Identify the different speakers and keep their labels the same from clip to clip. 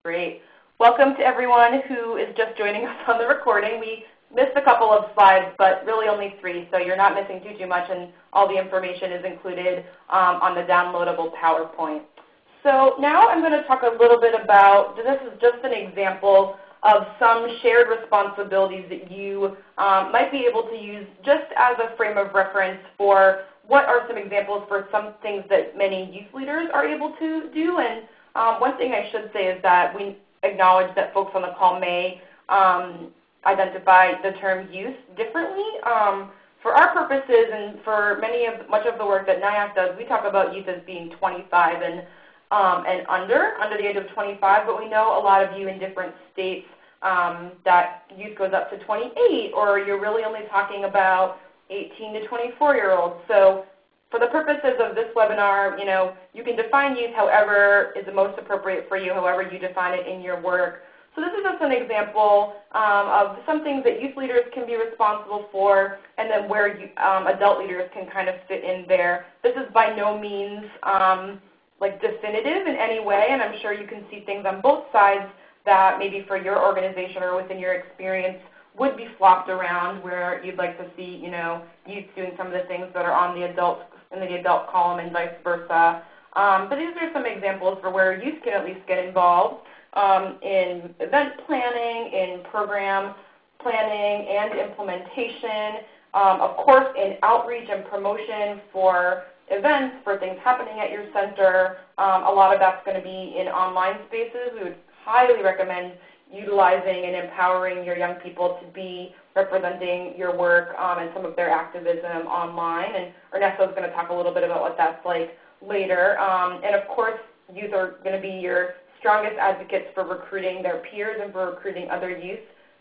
Speaker 1: Great. Welcome to everyone who is just joining us on the recording. We missed a couple of slides, but really only 3, so you're not missing too much, and all the information is included on the downloadable PowerPoint. So now I'm going to talk a little bit about, this is just an example of some shared responsibilities that you might be able to use just as a frame of reference for what are some examples for some things that many youth leaders are able to do. And one thing I should say is that we acknowledge that folks on the call may identify the term youth differently. For our purposes and for much of the work that NIAC does, we talk about youth as being 25 and under the age of 25, but we know a lot of you in different states that youth goes up to 28, or you're really only talking about 18 to 24-year-olds. So for the purposes of this webinar, you can define youth however is the most appropriate for you, however you define it in your work. So this is just an example of some things that youth leaders can be responsible for, and then where adult leaders can kind of fit in there. This is by no means definitive in any way, and I'm sure you can see things on both sides that maybe for your organization or within your experience would be flopped around, where you'd like to see, youth doing some of the things that are on the in the adult column and vice versa. But these are some examples for where youth can at least get involved in event planning, in program planning and implementation, of course in outreach and promotion for events, for things happening at your center. A lot of that's going to be in online spaces. We would highly recommend utilizing and empowering your young people to be representing your work and some of their activism online. And Ernesto is going to talk a little bit about what that's like later. And of course, youth are going to be your strongest advocates for recruiting their peers and for recruiting other youth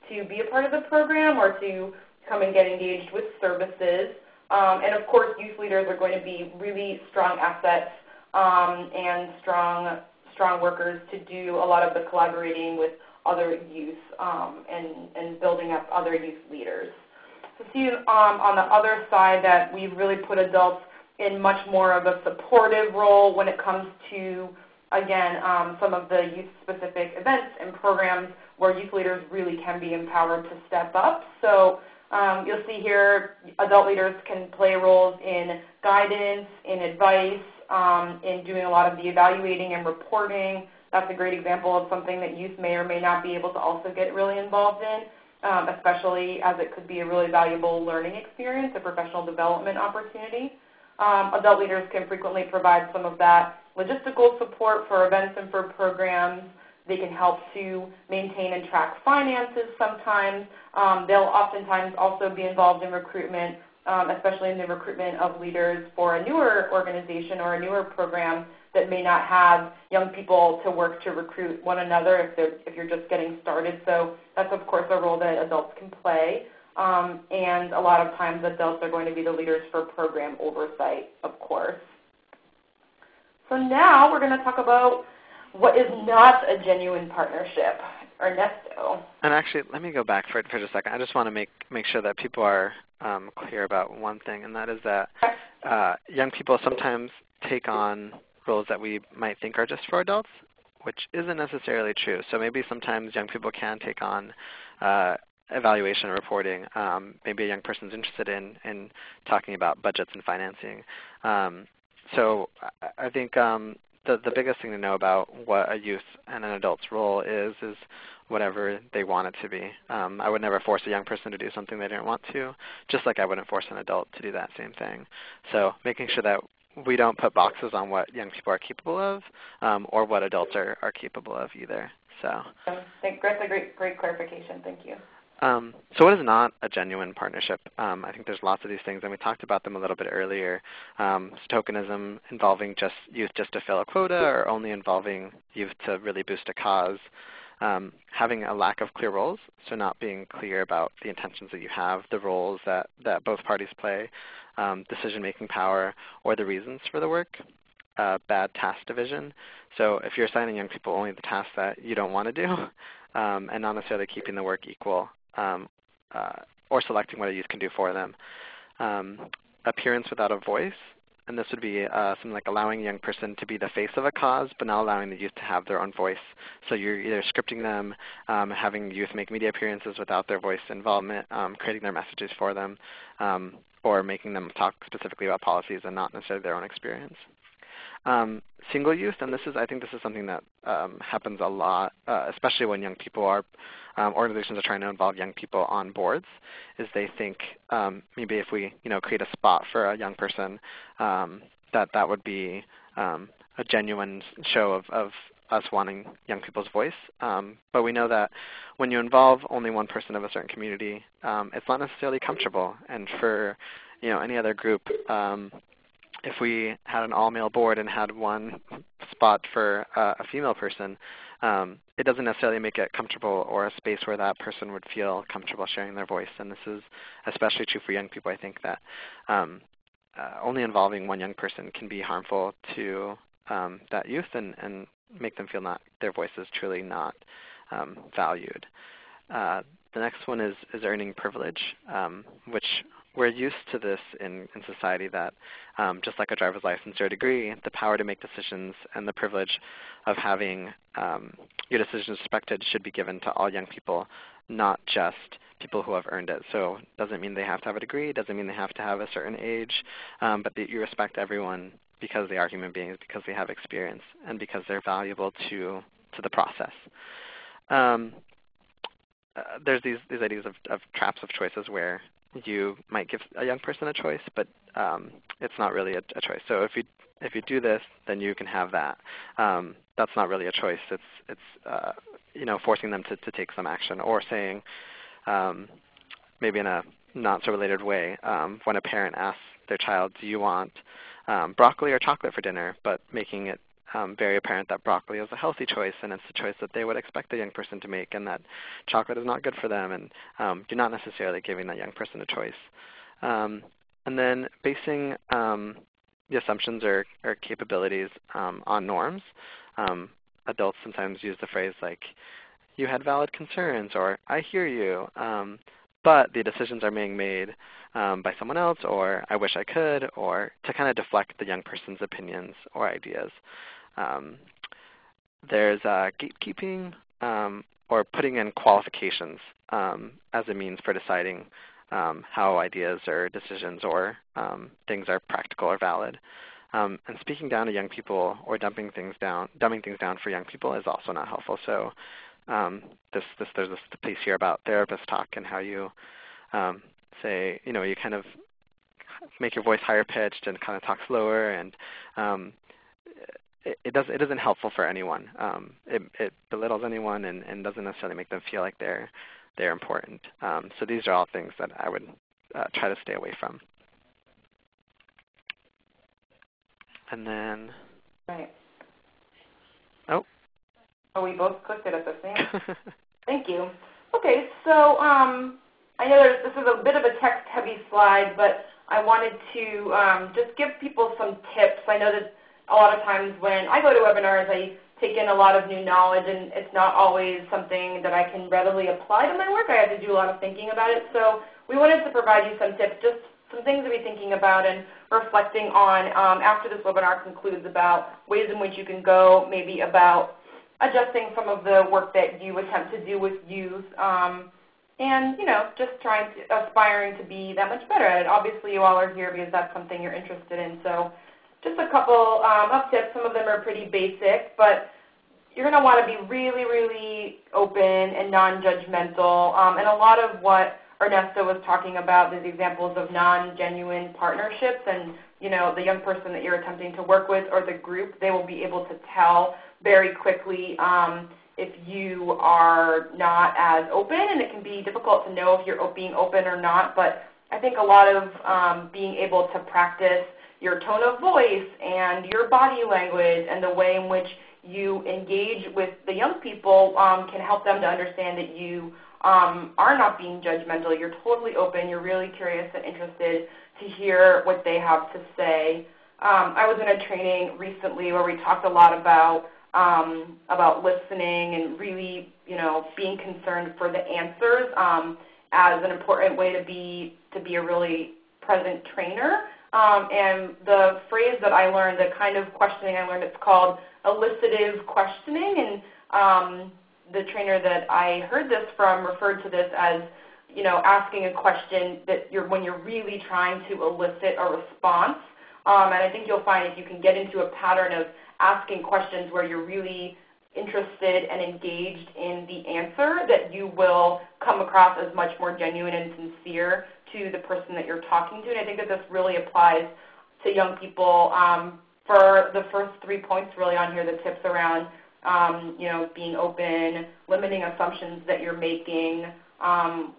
Speaker 1: to be a part of the program or to come and get engaged with services. And of course, youth leaders are going to be really strong assets and strong workers to do a lot of the collaborating with other youth and building up other youth leaders. So see on the other side that we've really put adults in much more of a supportive role when it comes to, again, some of the youth-specific events and programs where youth leaders really can be empowered to step up. So you'll see here adult leaders can play roles in guidance, in advice, in doing a lot of the evaluating and reporting. That's a great example of something that youth may or may not be able to also get really involved in, especially as it could be a really valuable learning experience, a professional development opportunity. Adult leaders can frequently provide some of that logistical support for events and for programs. They can help to maintain and track finances sometimes. They'll oftentimes also be involved in recruitment, especially in the recruitment of leaders for a newer organization or a newer program that may not have young people to work to recruit one another if you're just getting started. So that's, of course, a role that adults can play. And a lot of times adults are going to be the leaders for program oversight, of course. So now we're going to talk about what is not a genuine partnership. Ernesto.
Speaker 2: And actually, let me go back for just a second. I just want to make sure that people are clear about one thing, and that is that young people sometimes take on roles that we might think are just for adults, which isn't necessarily true. So maybe sometimes young people can take on evaluation and reporting. Maybe a young person is interested in talking about budgets and financing. So I think the biggest thing to know about what a youth and an adult's role is whatever they want it to be. I would never force a young person to do something they didn't want to, just like I wouldn't force an adult to do that same thing. So making sure that we don't put boxes on what young people are capable of or what adults are capable of either. So
Speaker 1: that's a great clarification. Thank you.
Speaker 2: So what is not a genuine partnership? I think there's lots of these things, and we talked about them a little bit earlier. Tokenism involving just youth just to fill a quota, or only involving youth to really boost a cause. Having a lack of clear roles, so not being clear about the intentions that you have, the roles that both parties play, decision-making power, or the reasons for the work. Bad task division. So if you're assigning young people only the tasks that you don't want to do, and not necessarily keeping the work equal, or selecting what a youth can do for them. Appearance without a voice. and this would be something like allowing a young person to be the face of a cause, but not allowing the youth to have their own voice. So you're either scripting them, having youth make media appearances without their voice involvement, creating their messages for them, or making them talk specifically about policies and not necessarily their own experience. Single youth, and I think this is something that happens a lot, especially when young people are, organizations are trying to involve young people on boards, is they think maybe if we create a spot for a young person, that would be a genuine show of us wanting young people's voice. But we know that when you involve only one person of a certain community, it's not necessarily comfortable. And for any other group, if we had an all-male board and had one spot for a female person, it doesn't necessarily make it comfortable or a space where that person would feel comfortable sharing their voice. And this is especially true for young people. I think that only involving one young person can be harmful to that youth and make them feel their voice is truly not valued. The next one is earning privilege, which we're used to this in society, that just like a driver's license or a degree, the power to make decisions and the privilege of having your decisions respected should be given to all young people, not just people who have earned it. So it doesn't mean they have to have a degree, it doesn't mean they have to have a certain age, but that you respect everyone because they are human beings, because they have experience, and because they're valuable to the process. There's these ideas of traps of choices where you might give a young person a choice, but it's not really a choice. So if you do this, then you can have that. That's not really a choice. It's forcing them to take some action, or saying, maybe in a not so related way, when a parent asks their child, "Do you want broccoli or chocolate for dinner?" but making it very apparent that broccoli is a healthy choice, and it's a choice that they would expect the young person to make, and that chocolate is not good for them, and you're not necessarily giving that young person a choice. And then basing the assumptions or capabilities on norms. Adults sometimes use the phrase like, "You had valid concerns," or "I hear you," but the decisions are being made by someone else, or "I wish I could," or to kind of deflect the young person's opinions or ideas. There's gatekeeping, or putting in qualifications as a means for deciding how ideas or decisions or things are practical or valid. And speaking down to young people or dumbing things down for young people is also not helpful. So there's this piece here about therapist talk and how you say, you kind of make your voice higher pitched and kind of talk slower, and it isn't helpful for anyone. It belittles anyone and doesn't necessarily make them feel like they're important. So these are all things that I would try to stay away from. And then,
Speaker 1: right.
Speaker 2: Oh,
Speaker 1: we both clicked it at the same. Thank you. Okay, so I know this is a bit of a text-heavy slide, but I wanted to just give people some tips. I know that a lot of times when I go to webinars, I take in a lot of new knowledge, and it's not always something that I can readily apply to my work. I have to do a lot of thinking about it. So we wanted to provide you some tips, just some things to be thinking about and reflecting on after this webinar concludes, about ways in which you can go, maybe about adjusting some of the work that you attempt to do with youth, and just aspiring to be that much better at it. Obviously, you all are here because that's something you're interested in. So just a couple of tips. Some of them are pretty basic, but you're going to want to be really, really open and non-judgmental. And a lot of what Ernesto was talking about, these examples of non-genuine partnerships, and the young person that you're attempting to work with or the group, they will be able to tell very quickly if you are not as open, and it can be difficult to know if you're being open or not. But I think a lot of being able to practice your tone of voice and your body language and the way in which you engage with the young people can help them to understand that you are not being judgmental. You're totally open. You're really curious and interested to hear what they have to say. I was in a training recently where we talked a lot about listening and really, being concerned for the answers as an important way to be a really present trainer. And the phrase that I learned, the kind of questioning I learned, it's called elicitive questioning. And the trainer that I heard this from referred to this as, asking a question that when you're really trying to elicit a response. And I think you'll find if you can get into a pattern of asking questions where you're really interested and engaged in the answer, that you will come across as much more genuine and sincere to the person that you're talking to. And I think that this really applies to young people. For the first 3 points really on here, the tips around being open, limiting assumptions that you're making,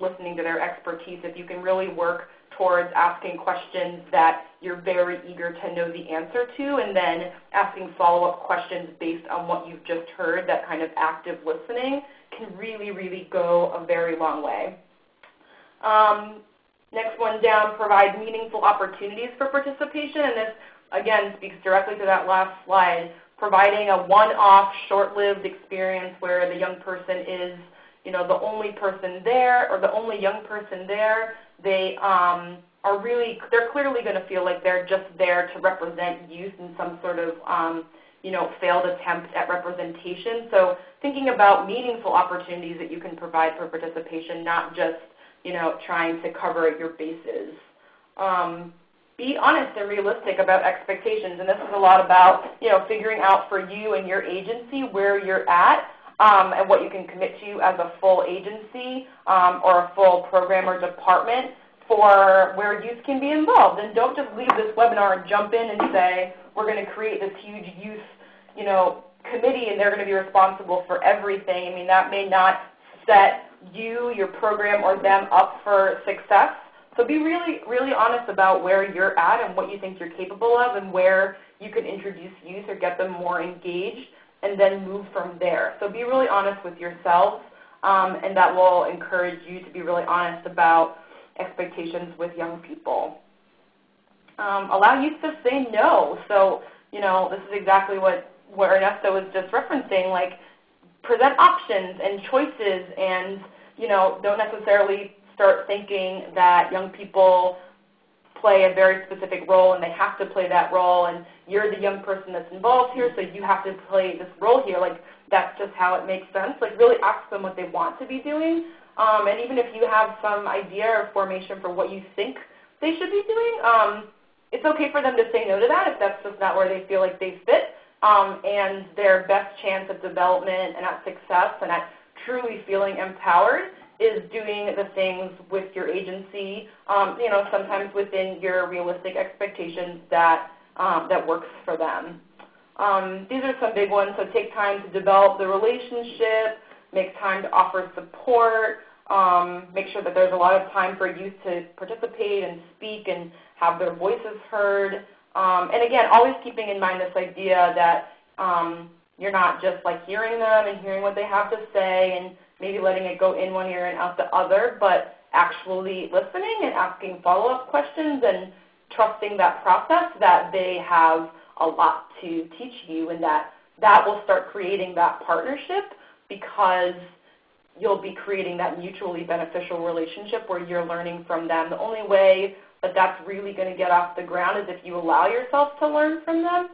Speaker 1: listening to their expertise. If you can really work towards asking questions that you're very eager to know the answer to, and then asking follow-up questions based on what you've just heard, that kind of active listening can really, really go a very long way. Next one down, provide meaningful opportunities for participation. And this, again, speaks directly to that last slide, providing a one-off, short-lived experience where the young person is, the only person there or the only young person there. They're clearly going to feel like they're just there to represent youth in some sort of, failed attempt at representation. So thinking about meaningful opportunities that you can provide for participation, not just, trying to cover your bases. Be honest and realistic about expectations, and this is a lot about, figuring out for you and your agency where you're at, and what you can commit to as a full agency or a full program or department for where youth can be involved. And don't just leave this webinar and jump in and say, we're going to create this huge youth, committee, and they're going to be responsible for everything. I mean, that may not set you, your program, or them up for success. So be really, really honest about where you're at and what you think you're capable of and where you can introduce youth or get them more engaged, and then move from there. So be really honest with yourselves, and that will encourage you to be really honest about expectations with young people. Allow youth to say no. So, this is exactly what Ernesto was just referencing, like present options and choices, and, don't necessarily start thinking that young people play a very specific role and they have to play that role, and you're the young person that's involved here, so you have to play this role here. Like, that's just how it makes sense. Like, really ask them what they want to be doing. And even if you have some idea or formation for what you think they should be doing, it's okay for them to say no to that if that's just not where they feel like they fit. And their best chance of development and at success and at truly feeling empowered is doing the things with your agency, sometimes within your realistic expectations that works for them. These are some big ones. So take time to develop the relationship, make time to offer support, make sure that there's a lot of time for youth to participate and speak and have their voices heard. And again, always keeping in mind this idea that you're not just like hearing them and hearing what they have to say and maybe letting it go in one ear and out the other, but actually listening and asking follow-up questions and trusting that process, that they have a lot to teach you, and that will start creating that partnership, because you'll be creating that mutually beneficial relationship where you're learning from them. The only way that that's really going to get off the ground is if you allow yourself to learn from them,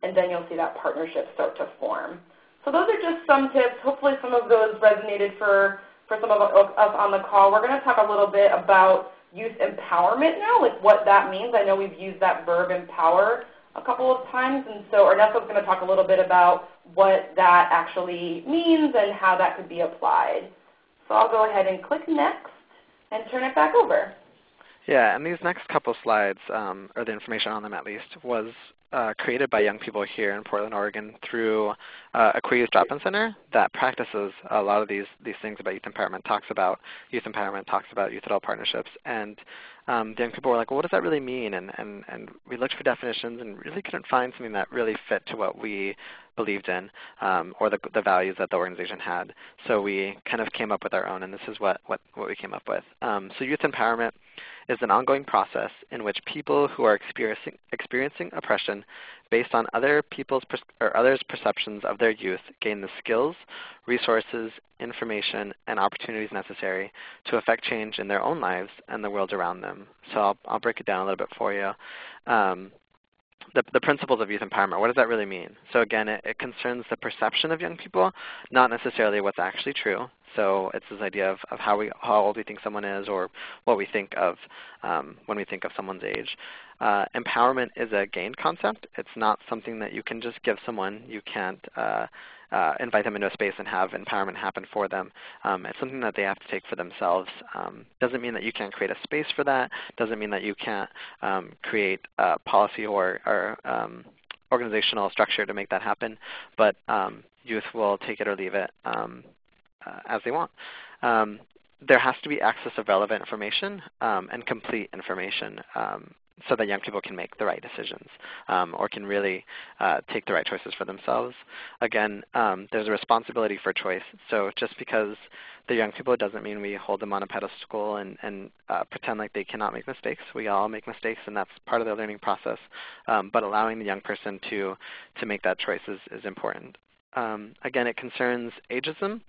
Speaker 1: and then you'll see that partnership start to form. So those are just some tips. Hopefully some of those resonated for some of us on the call. We're going to talk a little bit about youth empowerment now, like what that means. I know we've used that verb empower a couple of times, and so Ernesto's going to talk a little bit about what that actually means and how that could be applied. So I'll go ahead and click next and turn it back over.
Speaker 2: Yeah, and these next couple slides, or the information on them at least, was created by young people here in Portland, Oregon through a queer youth drop-in center that practices a lot of these things about youth empowerment, talks about youth adult partnerships. And the young people were like, well, what does that really mean? And we looked for definitions and really couldn't find something that really fit to what we believed in or the values that the organization had. So we kind of came up with our own, and this is what we came up with. So youth empowerment is an ongoing process in which people who are experiencing oppression based on others' perceptions of their youth gain the skills, resources, information, and opportunities necessary to affect change in their own lives and the world around them. So I'll break it down a little bit for you. The principles of youth empowerment, what does that really mean? So again, it concerns the perception of young people, not necessarily what's actually true. So it's this idea of how old we think someone is or what we think of when we think of someone's age. Empowerment is a gained concept. It's not something that you can just give someone. You can't invite them into a space and have empowerment happen for them. It's something that they have to take for themselves. Doesn't mean that you can't create a space for that. Doesn't mean that you can't create a policy or organizational structure to make that happen. But youth will take it or leave it as they want. There has to be access of relevant information and complete information so that young people can make the right decisions or can really take the right choices for themselves. Again, there's a responsibility for choice. So just because they're young people, it doesn't mean we hold them on a pedestal and pretend like they cannot make mistakes. We all make mistakes, and that's part of the learning process. But allowing the young person to make that choice is important. Again, it concerns ageism,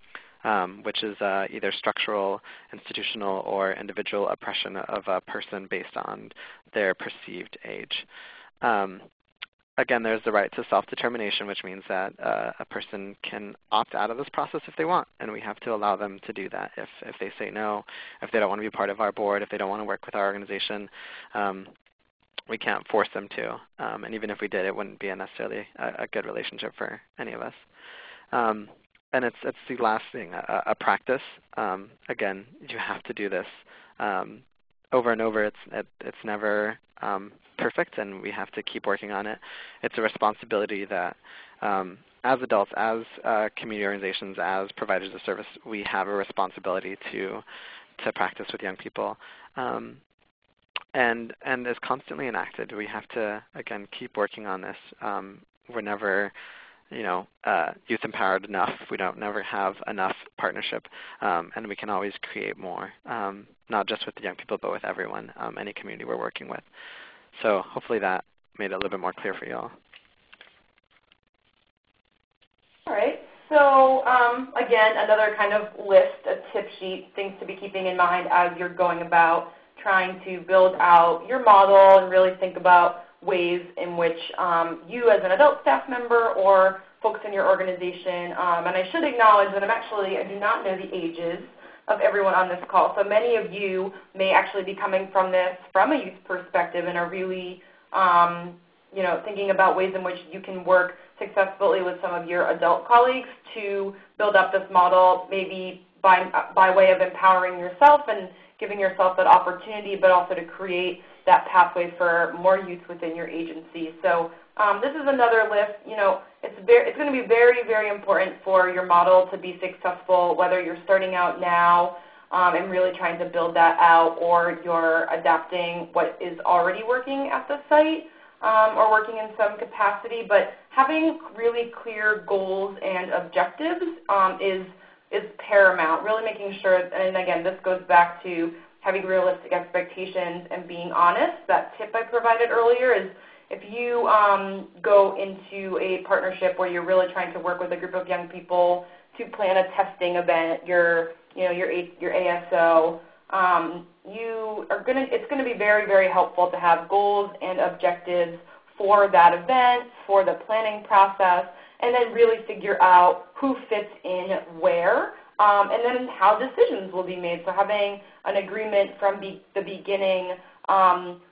Speaker 2: which is either structural, institutional, or individual oppression of a person based on their perceived age. Again, there's the right to self-determination, which means that a person can opt out of this process if they want, and we have to allow them to do that. If they say no, if they don't want to be part of our board, if they don't want to work with our organization, we can't force them to. And even if we did, it wouldn't be necessarily a good relationship for any of us. And it's the last thing, a practice. Again, you have to do this over and over. It's never perfect, and we have to keep working on it. It's a responsibility that as adults, as community organizations, as providers of service, we have a responsibility to practice with young people. And is constantly enacted. We have to, again, keep working on this. We're never youth empowered enough. We don't never have enough partnership, and we can always create more, not just with the young people, but with everyone, any community we're working with. So hopefully that made it a little bit more clear for you all.
Speaker 1: All right. So again, another kind of list, a tip sheet, things to be keeping in mind as you're going about trying to build out your model and really think about ways in which you as an adult staff member or folks in your organization, and I should acknowledge that I do not know the ages of everyone on this call. So many of you may actually be coming from this from a youth perspective and are really thinking about ways in which you can work successfully with some of your adult colleagues to build up this model, maybe by way of empowering yourself and giving yourself that opportunity, but also to create that pathway for more youth within your agency. So this is another list. It's going to be very, very important for your model to be successful, whether you're starting out now and really trying to build that out, or you're adapting what is already working at the site or working in some capacity. But having really clear goals and objectives is paramount, really making sure, and again, this goes back to having realistic expectations and being honest. That tip I provided earlier is if you go into a partnership where you're really trying to work with a group of young people to plan a testing event, your ASO, it's going to be very, very helpful to have goals and objectives for that event, for the planning process, and then really figure out who fits in where, and then how decisions will be made. So having an agreement from the beginning,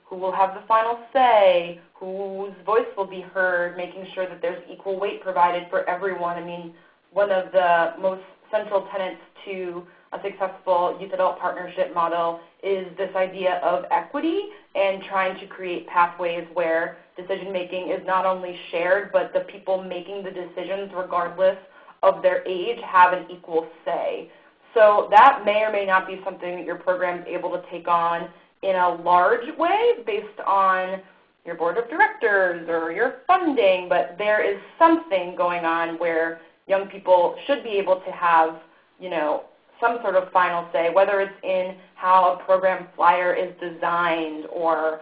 Speaker 1: who will have the final say, whose voice will be heard, making sure that there's equal weight provided for everyone. I mean, one of the most central tenets to a successful youth-adult partnership model is this idea of equity and trying to create pathways where decision-making is not only shared, but the people making the decisions, regardless of their age, have an equal say. So that may or may not be something that your program is able to take on in a large way based on your board of directors or your funding, but there is something going on where young people should be able to have, some sort of final say, whether it's in how a program flyer is designed or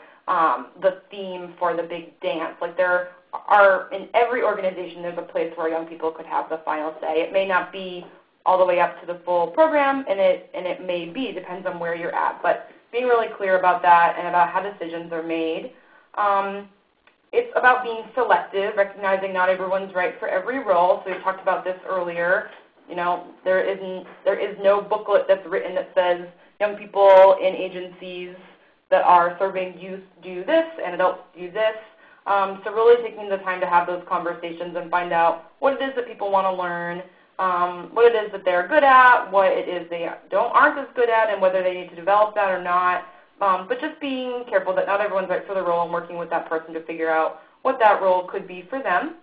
Speaker 1: the theme for the big dance. Like there are, in every organization, there's a place where young people could have the final say. It may not be all the way up to the full program, and it may be, depends on where you're at. But being really clear about that and about how decisions are made. It's about being selective, recognizing not everyone's right for every role. So we talked about this earlier. There is no booklet that's written that says young people in agencies that are serving youth do this and adults do this. So really taking the time to have those conversations and find out what it is that people want to learn, what it is that they're good at, what it is they aren't as good at, and whether they need to develop that or not. But just being careful that not everyone's right for the role and working with that person to figure out what that role could be for them,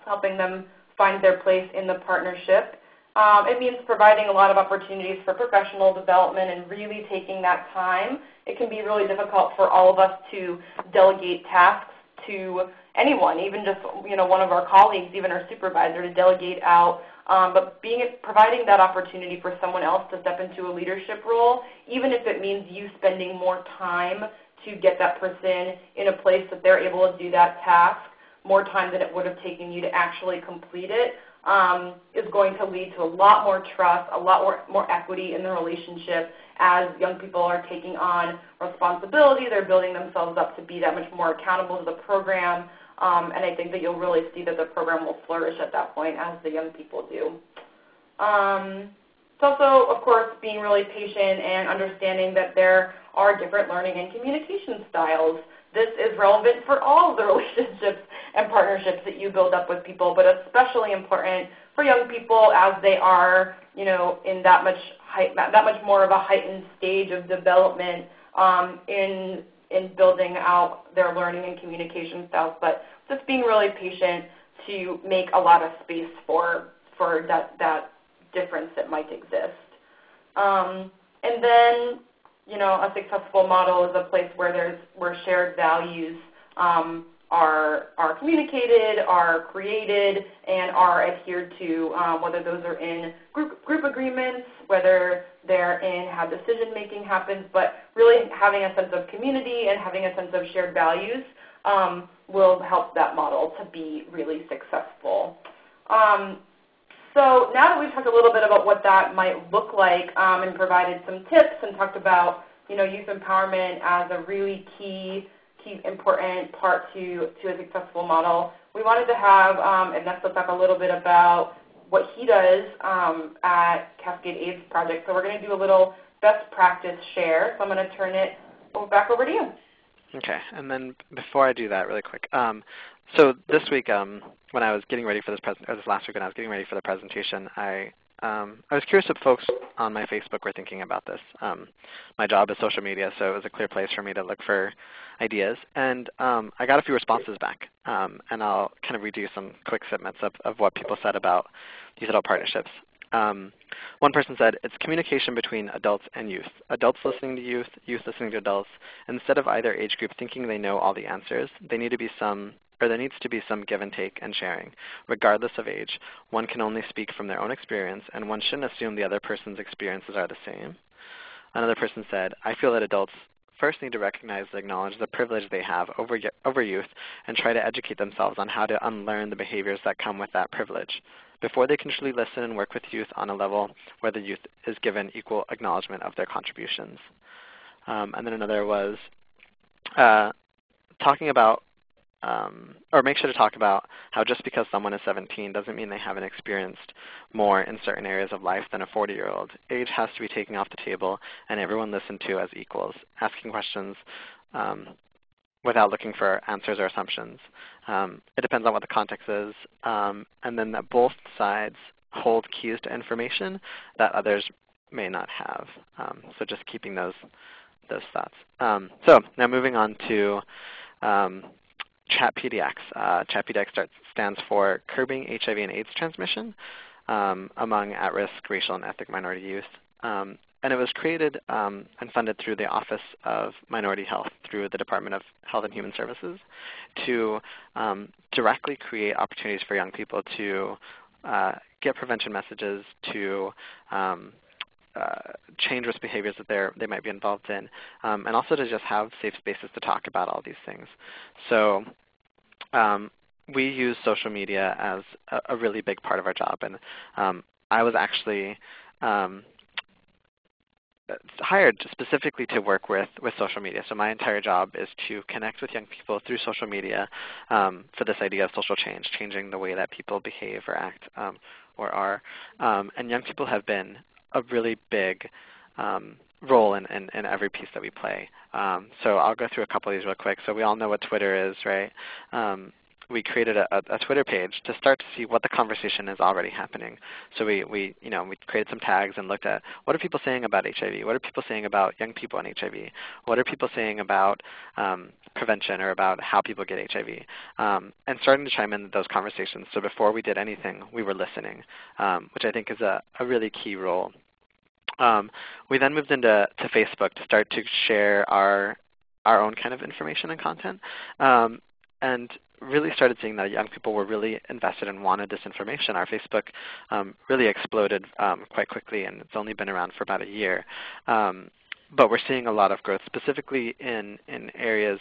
Speaker 1: helping them find their place in the partnership. It means providing a lot of opportunities for professional development and really taking that time. It can be really difficult for all of us to delegate tasks to anyone, even just one of our colleagues, even our supervisor, to delegate out. But providing that opportunity for someone else to step into a leadership role, even if it means you spending more time to get that person in a place that they're able to do that task, more time than it would have taken you to actually complete it, is going to lead to a lot more trust, a lot more equity in the relationship as young people are taking on responsibility. They're building themselves up to be that much more accountable to the program. And I think that you'll really see that the program will flourish at that point as the young people do. It's also, of course, being really patient and understanding that there are different learning and communication styles. This is relevant for all of the relationships and partnerships that you build up with people, but especially important for young people as they are, in that much more of a heightened stage of development in building out their learning and communication styles. But just being really patient to make a lot of space for that difference that might exist. And then, a successful model is a place where shared values are communicated, are created, and are adhered to, whether those are in group agreements, whether they're in how decision-making happens, but really having a sense of community and having a sense of shared values will help that model to be really successful. So now that we've talked a little bit about what that might look like and provided some tips and talked about youth empowerment as a really key important part to a successful model, we wanted to have Ernesto talk a little bit about what he does at Cascade AIDS Project. So we're going to do a little best practice share. So I'm going to turn it back over to you.
Speaker 2: Okay, and then before I do that, really quick, so this week when I was getting ready for this last week when I was getting ready for the presentation, I was curious if folks on my Facebook were thinking about this. My job is social media, so it was a clear place for me to look for ideas. And I got a few responses back, and I'll kind of read you some quick snippets of what people said about these adult partnerships. One person said, it's communication between adults and youth. Adults listening to youth, youth listening to adults. Instead of either age group thinking they know all the answers, there needs to be some give and take and sharing. Regardless of age, one can only speak from their own experience, and one shouldn't assume the other person's experiences are the same. Another person said, I feel that adults first need to recognize and acknowledge the privilege they have over youth and try to educate themselves on how to unlearn the behaviors that come with that privilege before they can truly listen and work with youth on a level where the youth is given equal acknowledgement of their contributions. And then another was talking about or make sure to talk about how just because someone is 17 doesn't mean they haven't experienced more in certain areas of life than a 40-year-old. Age has to be taken off the table and everyone listened to as equals, asking questions without looking for answers or assumptions. It depends on what the context is, and then that both sides hold keys to information that others may not have. So just keeping those thoughts. So now moving on to ChatPDX. ChatPDX stands for Curbing HIV and AIDS Transmission among at-risk racial and ethnic minority youth. And it was created and funded through the Office of Minority Health through the Department of Health and Human Services to directly create opportunities for young people to get prevention messages, to change risk behaviors that they might be involved in, and also to just have safe spaces to talk about all these things. So we use social media as a really big part of our job. And I was actually hired specifically to work with social media. So my entire job is to connect with young people through social media for this idea of social change, changing the way that people behave or act or are. And young people have been a really big role in every piece that we play. So I'll go through a couple of these real quick. So we all know what Twitter is, right? We created a Twitter page to start to see what the conversation is already happening. So we created some tags and looked at what are people saying about HIV? What are people saying about young people and HIV? What are people saying about prevention or about how people get HIV? And starting to chime in those conversations. So before we did anything, we were listening, which I think is a really key role. We then moved into Facebook to start to share our own kind of information and content. And really started seeing that young people were really invested and wanted this information. Our Facebook really exploded quite quickly, and it's only been around for about a year. But we're seeing a lot of growth, specifically in areas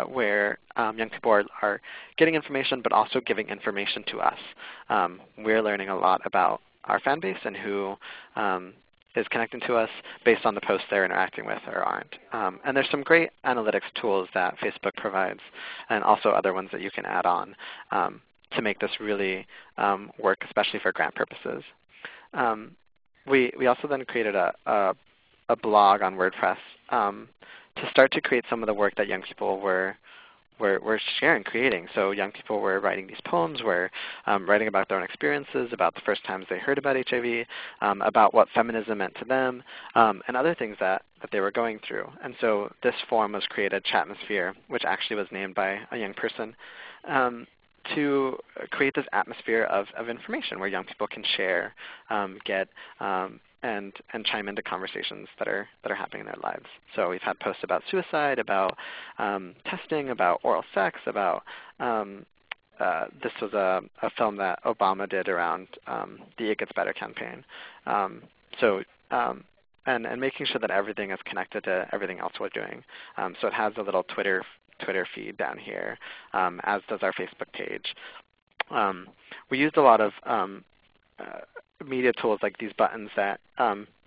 Speaker 2: where young people are getting information, but also giving information to us. We're learning a lot about our fan base and who is connecting to us based on the posts they're interacting with or aren't. And there's some great analytics tools that Facebook provides, and also other ones that you can add on to make this really work, especially for grant purposes. We also then created a blog on WordPress to start to create some of the work that young people were sharing, creating. So young people were writing these poems, were writing about their own experiences, about the first times they heard about HIV, about what feminism meant to them, and other things that they were going through. And so this forum was created, Chatmosphere, which actually was named by a young person, to create this atmosphere of information where young people can share, get, and chime into conversations that are happening in their lives. So we've had posts about suicide, about testing, about oral sex, about this was a film that Obama did around the It Gets Better campaign. And making sure that everything is connected to everything else we're doing. So it has a little Twitter feed down here, as does our Facebook page. We used a lot of media tools like these buttons that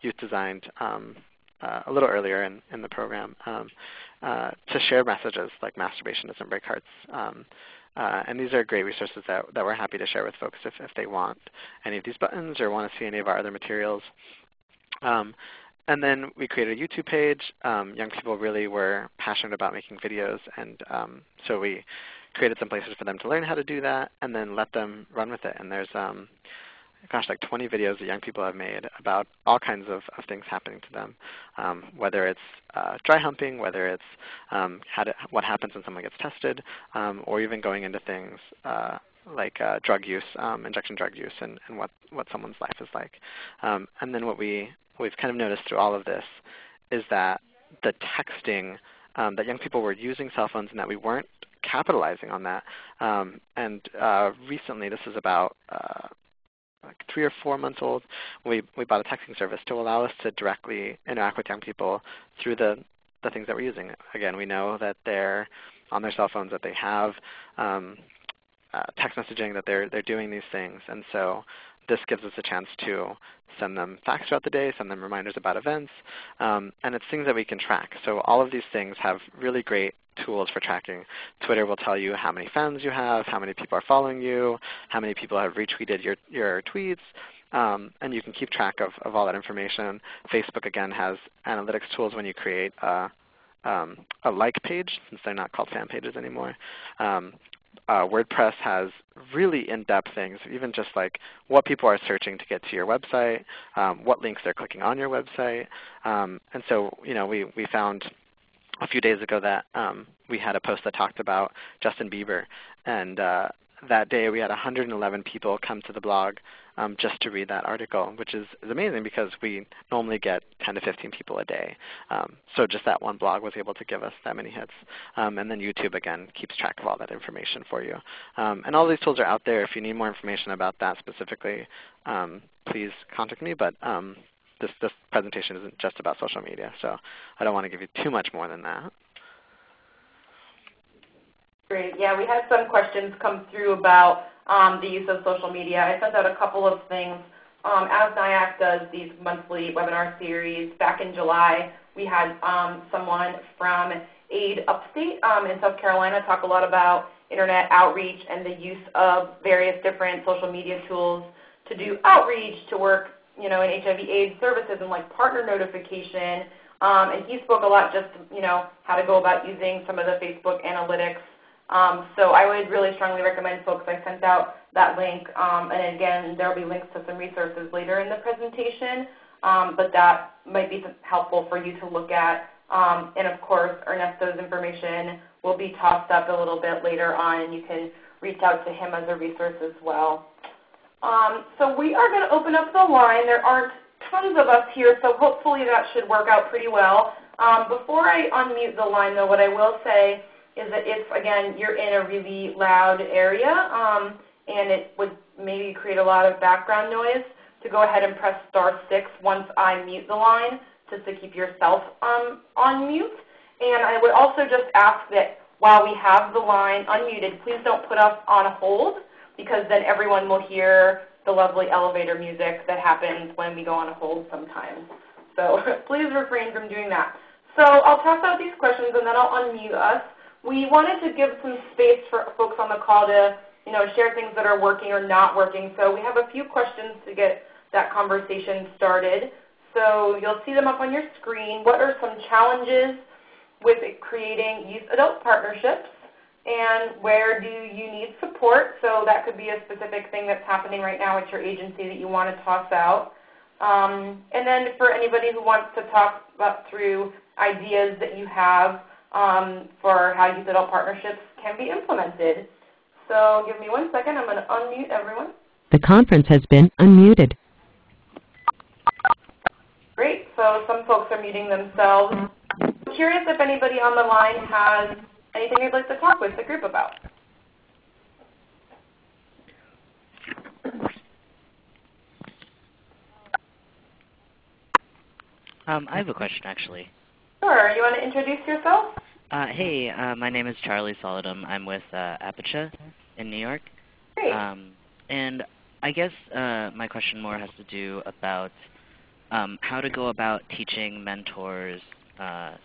Speaker 2: youth designed a little earlier in the program to share messages like masturbation doesn't break hearts. And these are great resources that we're happy to share with folks if they want any of these buttons or want to see any of our other materials. And then we created a YouTube page. Young people really were passionate about making videos, and so we created some places for them to learn how to do that and then let them run with it. And there's like 20 videos that young people have made about all kinds of things happening to them, whether it's dry humping, whether it's what happens when someone gets tested, or even going into things like drug use, injection drug use, and what someone's life is like. And then what we've kind of noticed through all of this is that the texting, that young people were using cell phones and that we weren't capitalizing on that. And recently, this is about like 3 or 4 months old, we bought a texting service to allow us to directly interact with young people through the things that we're using. Again, we know that they're on their cell phones, that they have text messaging, that they're doing these things. And so this gives us a chance to send them facts throughout the day, send them reminders about events, and it's things that we can track. So all of these things have really great tools for tracking. Twitter will tell you how many fans you have, how many people are following you, how many people have retweeted your tweets, and you can keep track of all that information. Facebook, again, has analytics tools when you create a like page, since they're not called fan pages anymore. WordPress has really in-depth things, even just like what people are searching to get to your website, what links they're clicking on your website. And so we found a few days ago that we had a post that talked about Justin Bieber and that day we had 111 people come to the blog just to read that article, which is amazing because we normally get 10 to 15 people a day. So just that one blog was able to give us that many hits. And then YouTube, again, keeps track of all that information for you. And all these tools are out there. If you need more information about that specifically, please contact me. But this presentation isn't just about social media, so I don't want to give you too much more than that.
Speaker 1: Great. Yeah, we had some questions come through about the use of social media. I sent out a couple of things. As NIAC does these monthly webinar series, back in July, we had someone from AID Upstate in South Carolina talk a lot about internet outreach and the use of various different social media tools to do outreach, to work in HIV/AIDS services and like partner notification. And he spoke a lot just how to go about using some of the Facebook analytics. So I would really strongly recommend folks. I sent out that link, and again, there will be links to some resources later in the presentation, but that might be helpful for you to look at. And of course, Ernesto's information will be tossed up a little bit later on, and you can reach out to him as a resource as well. So we are going to open up the line. There aren't tons of us here, so hopefully that should work out pretty well. Before I unmute the line, though, what I will say is that if, again, you're in a really loud area and it would maybe create a lot of background noise, to go ahead and press *6 once I mute the line just to keep yourself on mute. And I would also just ask that while we have the line unmuted, please don't put us on hold, because then everyone will hear the lovely elevator music that happens when we go on a hold sometimes. So please refrain from doing that. So I'll toss out these questions and then I'll unmute us. We wanted to give some space for folks on the call to share things that are working or not working. So we have a few questions to get that conversation started. So you'll see them up on your screen. What are some challenges with creating youth-adult partnerships? And where do you need support? So that could be a specific thing that's happening right now at your agency that you want to toss out. And then for anybody who wants to talk through ideas that you have for how youth-adult partnerships can be implemented. So give me 1 second. I'm going to unmute everyone.
Speaker 3: The conference has been unmuted.
Speaker 1: Great. So some folks are muting themselves. I'm curious if anybody on the line has anything you'd like to talk with the group about.
Speaker 4: I have a question, actually.
Speaker 1: Sure. You want to introduce yourself?
Speaker 4: Hey, my name is Charlie Solidum. I'm with Apache in New York.
Speaker 1: Great.
Speaker 4: And I guess my question more has to do about how to go about teaching mentors,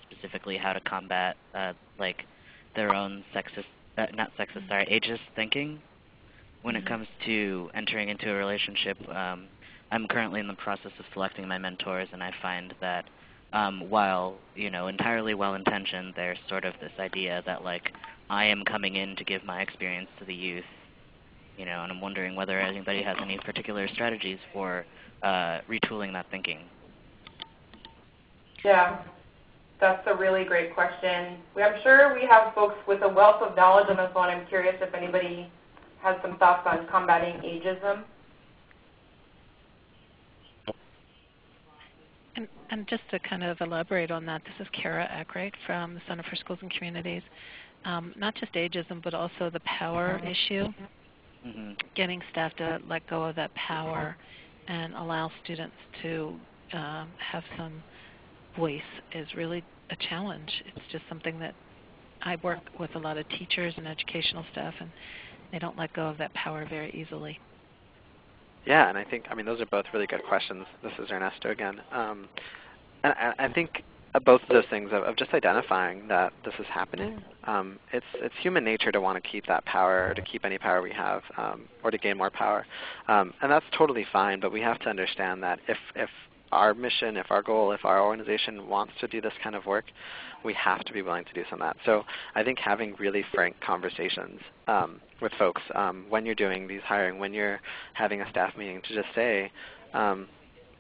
Speaker 4: specifically how to combat their own ageist thinking when it comes to entering into a relationship. I'm currently in the process of selecting my mentors, and I find that while entirely well-intentioned, there's sort of this idea that I am coming in to give my experience to the youth, and I'm wondering whether anybody has any particular strategies for retooling that thinking.
Speaker 1: Yeah, that's a really great question. I'm sure we have folks with a wealth of knowledge on the phone. I'm curious if anybody has some thoughts on combating ageism.
Speaker 5: And just to kind of elaborate on that, this is Kara Ackright from the Center for Schools and Communities. Not just ageism, but also the power issue. Getting staff to let go of that power and allow students to have some voice is really a challenge. It's just something that I work with a lot of teachers and educational staff, and they don't let go of that power very easily.
Speaker 2: Yeah, and I mean, those are both really good questions. This is Ernesto again. And I think both of those things of just identifying that this is happening, it's human nature to want to keep that power, or to keep any power we have, or to gain more power. And that's totally fine, but we have to understand that if our mission, if our goal, if our organization wants to do this kind of work, we have to be willing to do some of that. So I think having really frank conversations with folks when you're doing these hiring, when you're having a staff meeting, to just say,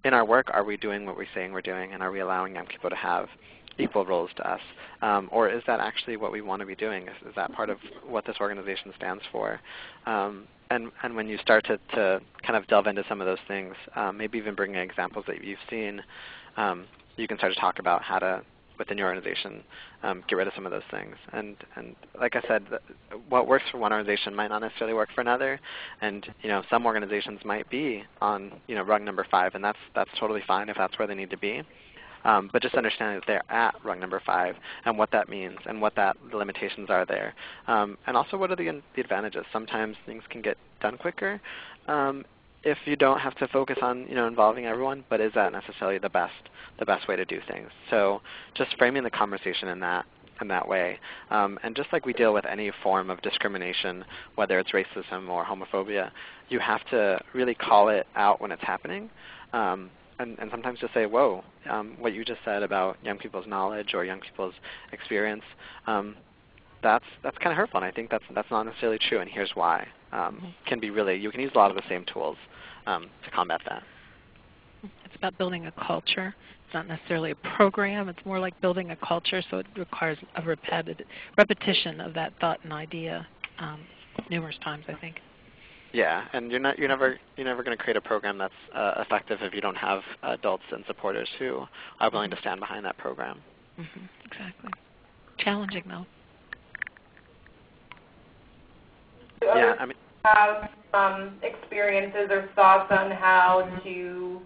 Speaker 2: in our work, are we doing what we're saying we're doing, and are we allowing young people to have equal roles to us? Or is that actually what we want to be doing? Is that part of what this organization stands for? And when you start to kind of delve into some of those things, maybe even bringing examples that you've seen, you can start to talk about how to, within your organization, get rid of some of those things. And like I said, what works for one organization might not necessarily work for another. And some organizations might be on rung number 5, and that's totally fine if that's where they need to be. But just understanding that they're at rung number 5 and what that means and what the limitations are there. And also what are the advantages. Sometimes things can get done quicker if you don't have to focus on involving everyone, but is that necessarily the best way to do things? So just framing the conversation in that way. And just like we deal with any form of discrimination, whether it's racism or homophobia, you have to really call it out when it's happening. And sometimes just say, whoa, what you just said about young people's knowledge or young people's experience, that's kind of hurtful, and I think that's not necessarily true, and here's why. Can be really, you can use a lot of the same tools to combat that.
Speaker 5: It's about building a culture. It's not necessarily a program. It's more like building a culture, so it requires a repetition of that thought and idea numerous times, I think.
Speaker 2: Yeah, and you're never going to create a program that's effective if you don't have adults and supporters who are willing to stand behind that program.
Speaker 5: Exactly. Challenging, though.
Speaker 1: Do others have experiences or thoughts on how to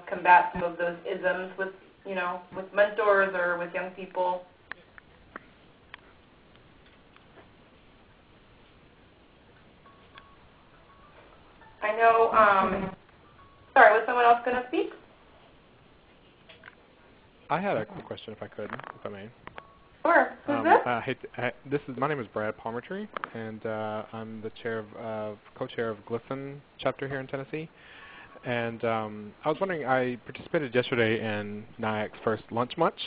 Speaker 1: combat some of those isms with mentors or with young people? I know, sorry, was someone else going to speak?
Speaker 6: I had a quick question, if I could, if I may.
Speaker 1: Sure. Who's this?
Speaker 6: My name is Brad Palmertree, and I'm the co-chair of Glisten chapter here in Tennessee. And I was wondering, I participated yesterday in NIAC's first Lunch Munch.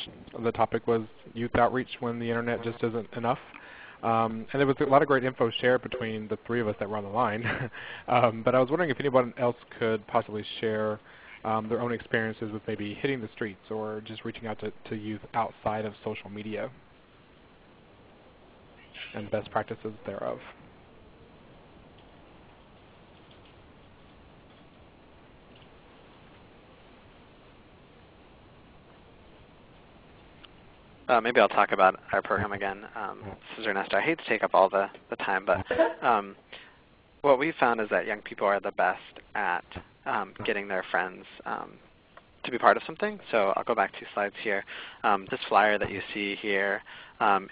Speaker 6: The topic was youth outreach when the internet just isn't enough. And there was a lot of great info shared between the three of us that were on the line. But I was wondering if anyone else could possibly share their own experiences with maybe hitting the streets or just reaching out to youth outside of social media and best practices thereof.
Speaker 2: Maybe I'll talk about our program again. This is Ernesto. I hate to take up all the time, but what we found is that young people are the best at getting their friends to be part of something. So I'll go back 2 slides here. This flyer that you see here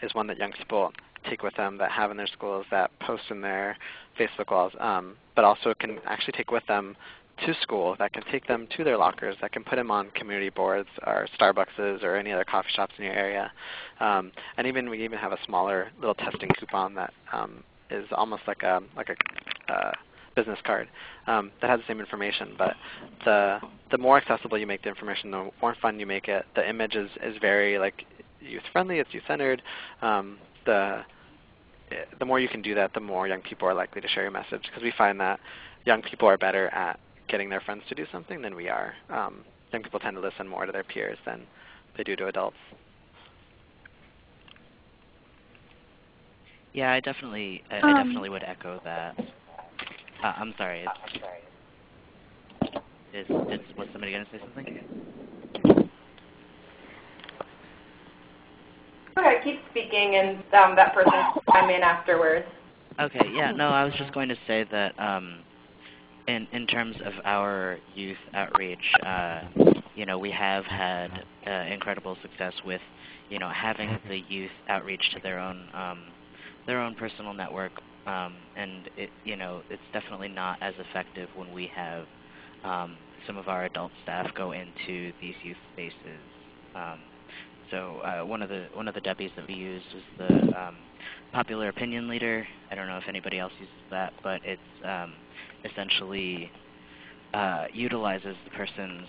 Speaker 2: is one that young people take with them, that have in their schools, that post in their Facebook walls, but also can actually take with them to school, that can take them to their lockers, that can put them on community boards or Starbucks or any other coffee shops in your area. And we even have a smaller little testing coupon that is almost like a business card that has the same information. But the more accessible you make the information, the more fun you make it. The image is very youth-friendly, it's youth-centered. The more you can do that, the more young people are likely to share your message, because we find that young people are better at getting their friends to do something than we are. Young people tend to listen more to their peers than they do to adults.
Speaker 4: Yeah, I definitely would echo that. I'm sorry. Was somebody going to say something?
Speaker 1: Okay, keep speaking, and that person can chime in afterwards.
Speaker 4: Okay, yeah, no, I was just going to say that in terms of our youth outreach, we have had incredible success with, having the youth outreach to their own personal network, and it's definitely not as effective when we have some of our adult staff go into these youth spaces. So one of the Debbies that we use is the popular opinion leader. I don't know if anybody else uses that, but it's essentially utilizes the person's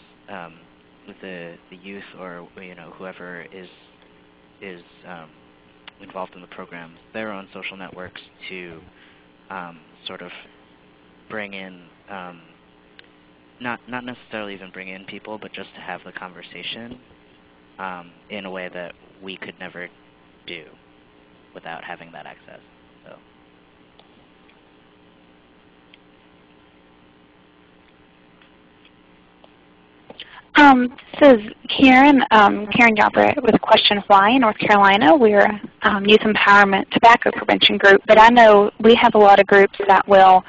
Speaker 4: the youth or whoever is involved in the program, their own social networks to sort of bring in not necessarily even bring in people, but just to have the conversation. in a way that we could never do without having that access. So.
Speaker 7: This is Karen, Karen Galbraith with Question Why in North Carolina. We're a Youth Empowerment Tobacco Prevention group, but I know we have a lot of groups that will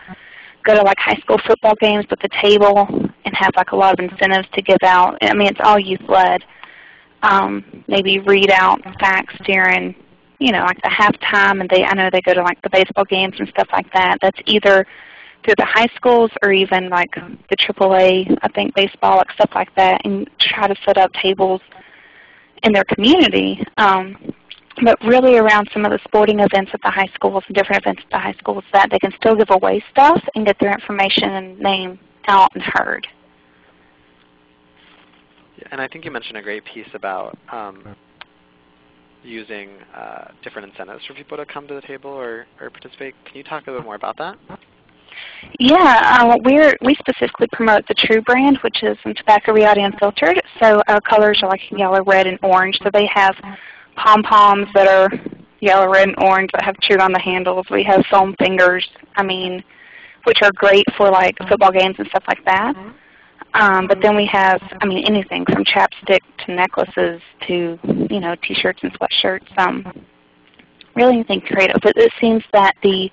Speaker 7: go to like high school football games with a table and have like a lot of incentives to give out. I mean, it's all youth-led. Maybe read out facts during, you know, like the halftime, and I know they go to like the baseball games and stuff like that. That's either through the high schools or even like the AAA, I think baseball, like stuff like that, and try to set up tables in their community. But really around some of the sporting events at the high schools and different events at the high schools that they can still give away stuff and get their information and name out and heard.
Speaker 2: Yeah, and I think you mentioned a great piece about using different incentives for people to come to the table or participate. Can you talk a little bit more about that?
Speaker 7: Yeah, we specifically promote the True brand, which is tobacco-free unfiltered. So our colors are like yellow, red, and orange. So they have pom-poms that are yellow, red, and orange that have True on the handles. We have foam fingers, which are great for like football games and stuff like that. But then we have, anything from chapstick to necklaces to, T-shirts and sweatshirts. Really anything creative. But it seems that the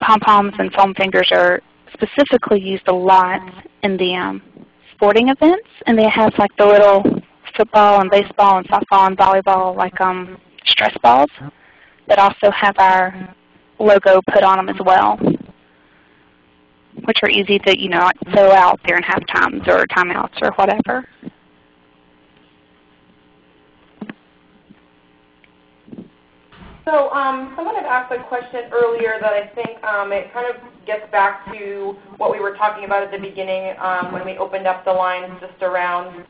Speaker 7: pom-poms and foam fingers are specifically used a lot in the sporting events, and they have like the little football and baseball and softball and volleyball like stress balls that also have our logo put on them as well, which are easy to like throw out there in half times or timeouts or whatever.
Speaker 1: So someone had asked a question earlier that I think it kind of gets back to what we were talking about at the beginning when we opened up the lines, just around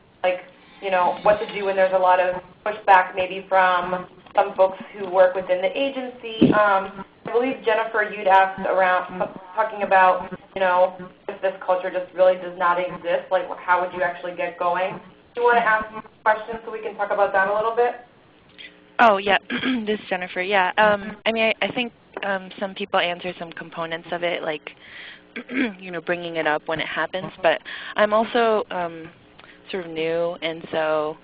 Speaker 1: what to do when there's a lot of pushback maybe from some folks who work within the agency. I believe, Jennifer, you'd asked around talking about, if this culture just really does not exist, like how would you actually get going? Do you want to ask questions so we can talk about that a little bit?
Speaker 8: Oh, yeah. This is Jennifer. Yeah. I think some people answer some components of it, like, bringing it up when it happens. But I'm also sort of new, and so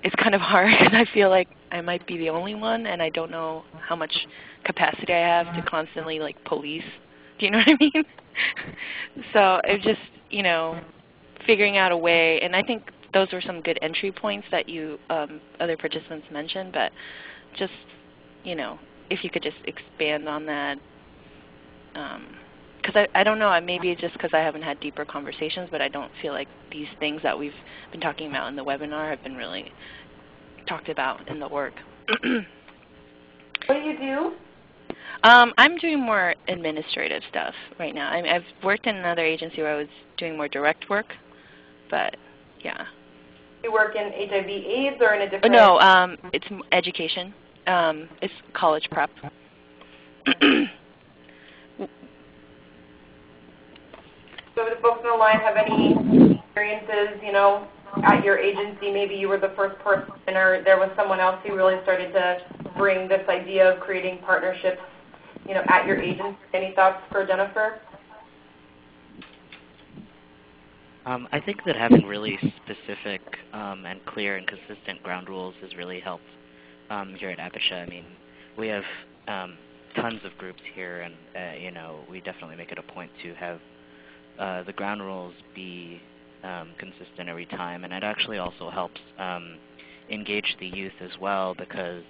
Speaker 8: it's kind of hard because I feel like I might be the only one, and I don't know how much capacity I have to constantly, police. Do you know what I mean? So it's just, figuring out a way, and I think those were some good entry points that you other participants mentioned, but just, if you could just expand on that. Because I don't know, maybe it's just because I haven't had deeper conversations, but I don't feel like these things that we've been talking about in the webinar have been really talked about in the work.
Speaker 1: What do you do?
Speaker 8: I'm doing more administrative stuff right now. I've worked in another agency where I was doing more direct work, but yeah.
Speaker 1: You work in HIV/AIDS or in a different?
Speaker 8: No, it's education. It's college prep.
Speaker 1: So do folks on the line have any experiences, at your agency? Maybe you were the first person or there was someone else who really started to bring this idea of creating partnerships, at your agency. Any thoughts for Jennifer?
Speaker 4: I think that having really specific and clear and consistent ground rules has really helped here at Acacia. We have tons of groups here, and we definitely make it a point to have the ground rules be consistent every time, and it actually also helps engage the youth as well, because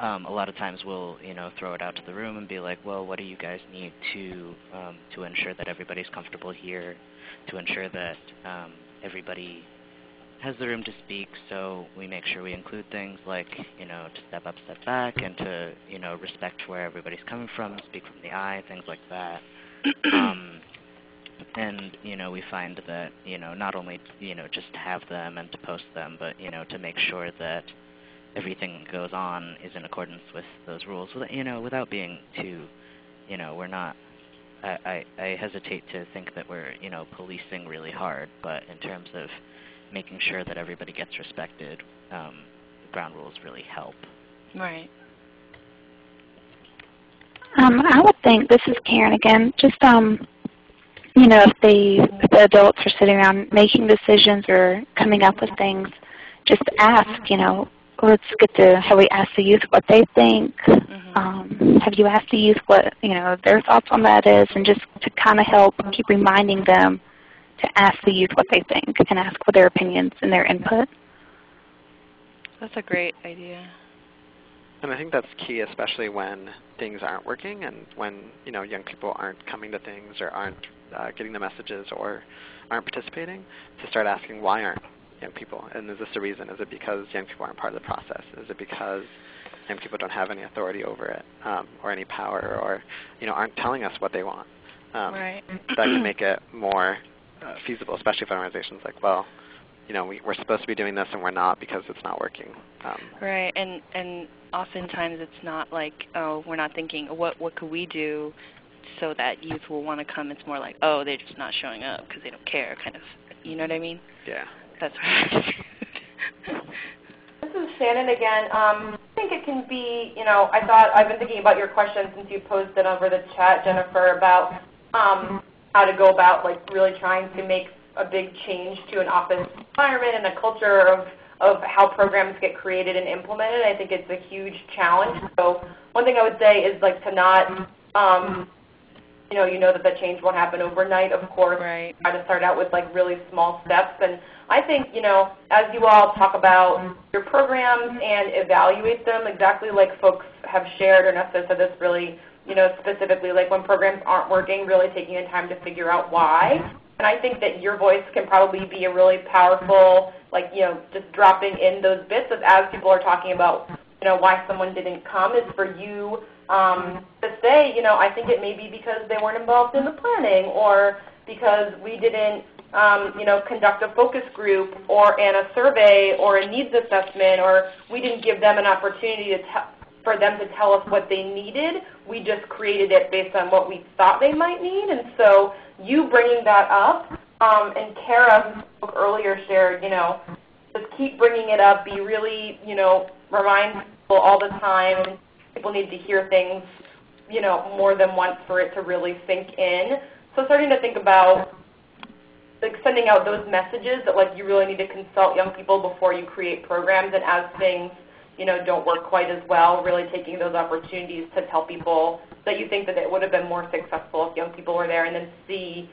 Speaker 4: a lot of times we'll throw it out to the room and be like, well, what do you guys need to ensure that everybody's comfortable here, to ensure that everybody has the room to speak. So we make sure we include things like to step up, step back, and to respect where everybody's coming from, speak from the eye, things like that. And we find that not only just to have them and to post them, but to make sure that everything that goes on is in accordance with those rules, without being too, we're not. I hesitate to think that we're policing really hard, but in terms of making sure that everybody gets respected, ground rules really help?
Speaker 8: Right.
Speaker 7: I would think, this is Karen again, just if the adults are sitting around making decisions or coming up with things, just ask, let's have we asked the youth what they think? Have you asked the youth what, their thoughts on that is, and just to kind of help keep reminding them to ask the youth what they think and ask for their opinions and their input.
Speaker 8: That's a great idea.
Speaker 2: And I think that's key, especially when things aren't working and when young people aren't coming to things or aren't getting the messages or aren't participating, to start asking, why aren't young people? And is this a reason? Is it because young people aren't part of the process? Is it because young people don't have any authority over it or any power or aren't telling us what they want?
Speaker 8: Right.
Speaker 2: That can make it more feasible, especially for organizations like, well, we're supposed to be doing this and we're not because it's not working.
Speaker 8: Right, and oftentimes it's not like, oh, we're not thinking, what could we do so that youth will want to come? It's more like, oh, they're just not showing up because they don't care, kind of. You know what I mean?
Speaker 2: Yeah.
Speaker 8: That's right.
Speaker 1: This is Shannon again. I think it can be, I've been thinking about your question since you posted over the chat, Jennifer, about how to go about really trying to make a big change to an office environment and a culture of how programs get created and implemented. I think it's a huge challenge. So one thing I would say is to not, that change won't happen overnight, of course.
Speaker 8: Right.
Speaker 1: Try to start out with really small steps. And I think, as you all talk about your programs and evaluate them, exactly like folks have shared, Ernesto said this really, specifically, when programs aren't working, really taking the time to figure out why. And I think that your voice can probably be a really powerful, just dropping in those bits of, as people are talking about, why someone didn't come, is for you to say, I think it may be because they weren't involved in the planning, or because we didn't, conduct a focus group and a survey or a needs assessment, or we didn't give them an opportunity for them to tell us what they needed. We just created it based on what we thought they might need. And so you bringing that up, and Kara, who spoke earlier, shared, just keep bringing it up, be really, remind people all the time. People need to hear things, more than once for it to really sink in. So starting to think about sending out those messages that you really need to consult young people before you create programs, and as things don't work quite as well, really taking those opportunities to tell people that you think that it would have been more successful if young people were there, and then see,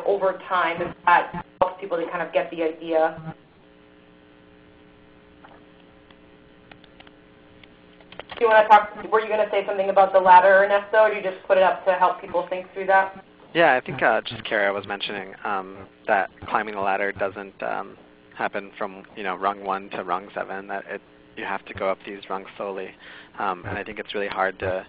Speaker 1: over time if that helps people to kind of get the idea. Do you want to talk, were you going to say something about the ladder, Ernesto, or do you just put it up to help people think through that?
Speaker 2: Yeah, I think just Kara was mentioning that climbing the ladder doesn't happen from rung 1 to rung 7, that you have to go up these rungs slowly. And I think it's really hard to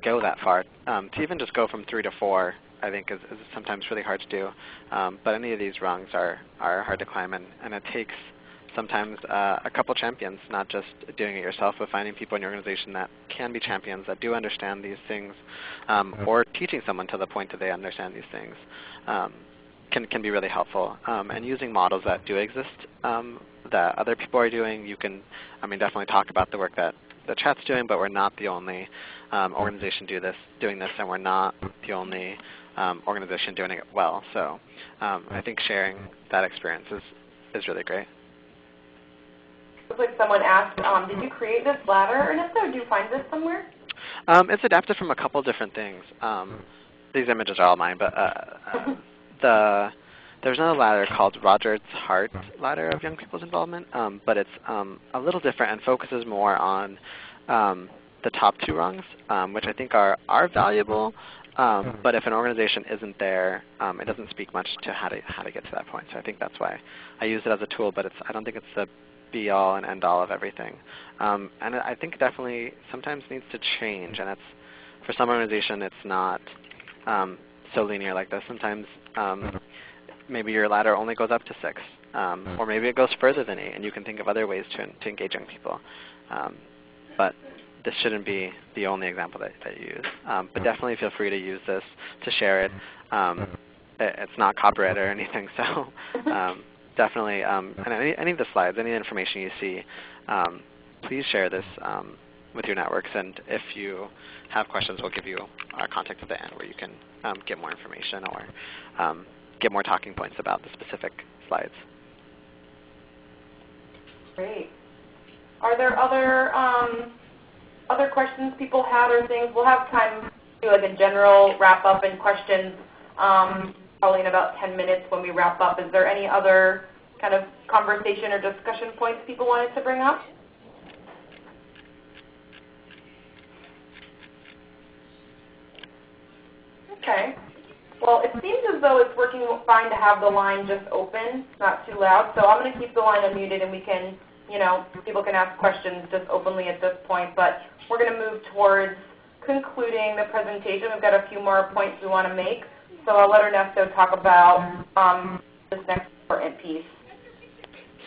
Speaker 2: go that far. To even just go from 3 to 4, I think is sometimes really hard to do. But any of these rungs are hard to climb, and it takes sometimes a couple champions, not just doing it yourself, but finding people in your organization that can be champions, that do understand these things, or teaching someone to the point that they understand these things can be really helpful. And using models that do exist that other people are doing, you can, definitely talk about the work that the chat's doing, but we're not the only organization doing this, and we're not the only organization doing it well. So I think sharing that experience is really great.
Speaker 1: Looks like someone asked, did you create this ladder, Ernesto, or did you find this somewhere?
Speaker 2: It's adapted from a couple different things. These images are all mine, but there's another ladder called Roger's Heart Ladder of Young People's Involvement, but it's a little different and focuses more on the top 2 rungs, which I think are valuable. But if an organization isn't there, it doesn't speak much to how to get to that point. So I think that's why I use it as a tool, but I don't think it's the be-all and end-all of everything. And I think it definitely sometimes needs to change, and for some organization it's not so linear like this. Sometimes maybe your ladder only goes up to 6, or maybe it goes further than 8, and you can think of other ways to engage young people. But this shouldn't be the only example that you use. But definitely feel free to use this to share it. It's not copyrighted or anything, so definitely, and any of the slides, any information you see, please share this with your networks. And if you have questions, we'll give you our contact at the end where you can get more information or get more talking points about the specific slides.
Speaker 1: Great. Are there other questions people had or things? We'll have time to do like a general wrap up and questions probably in about 10 minutes when we wrap up. Is there any other kind of conversation or discussion points people wanted to bring up? Okay. Well, it seems as though it's working fine to have the line just open, not too loud. So I'm going to keep the line unmuted, and we can, people can ask questions just openly at this point. But we're going to move towards concluding the presentation. We've got a few more points we want to make. So I'll let Ernesto talk about this next important piece.